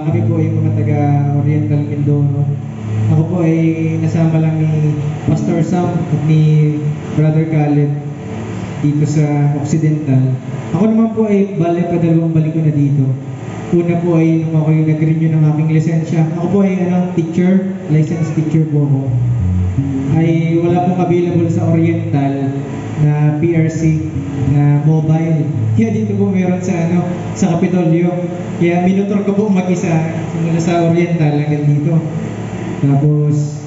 Kami po ay mga taga Oriental Mindoro. Ako po ay nasama lang ni Pastor Sam at ni Brother Khaled dito sa Occidental. Ako naman po ay padalawang balik ko na dito. Una po ay nung ako yung nag-renew ng aking lisensya. Ako po ay teacher, licensed teacher po ako. Ay wala pong available sa Oriental na PRC na mobile. Kaya dito po meron sa Kapitolyo. Kaya minutor ko po mag-isa simula sa Oriental hanggang dito. Tapos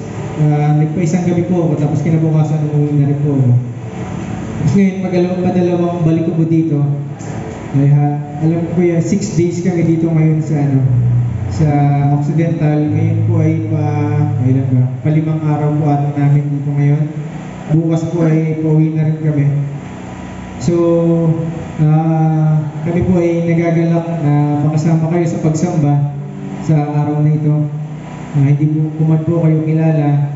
nagpa-isang gabi po ako, tapos kinabukasan umuwi na rin po ako. Tapos ngayon, padalawang balik ko po dito. Ay, alam ko ya 6 days kami dito ngayon sa Occidental. Ngayon po ay pa-5 araw po namin dito ngayon. Bukas po ay pauwi na rin kami. So, kami po ay nagagalak na makasama kayo sa pagsamba sa araw na ito. Hindi po man po kayo kilala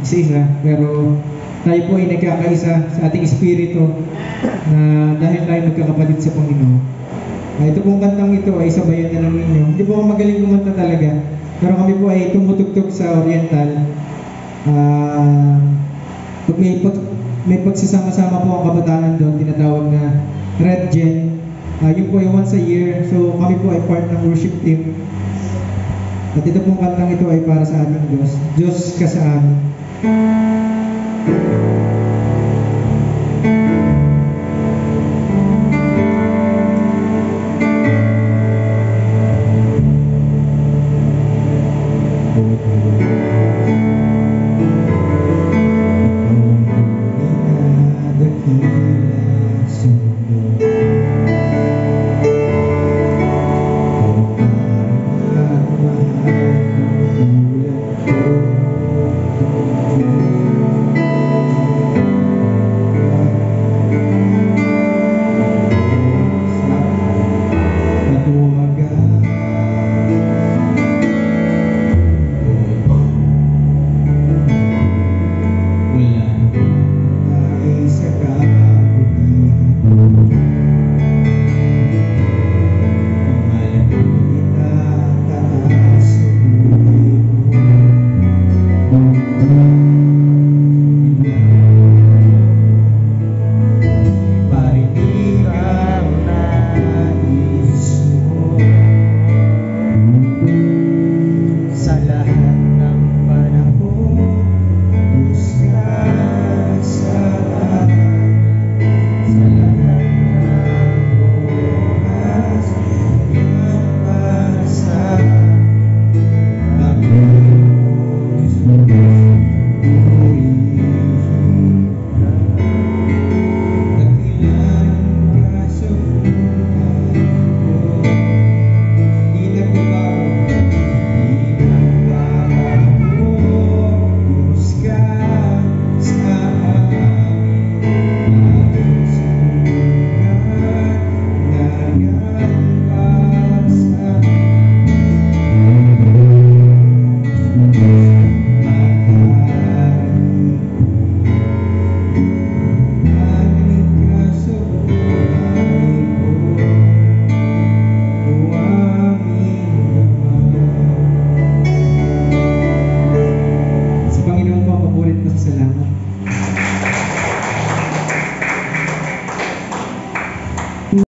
isa-isa, pero tayo po ay nagkakaisa sa ating espiritu na dahil tayo magkakapatid sa Panginoon. Ito pong kantang ito ay sabayan na lang ninyo. Hindi po ako magaling kumanta talaga, pero kami po ay tumutugtog sa Oriental. Pag may pagsasama-sama po ang kabataan doon, tinatawag na Red Gen. Yun po ay once a year, so kami po ay part ng worship team. At ito pong kantang ito ay para sa ating Diyos. Diyos ka sa amin.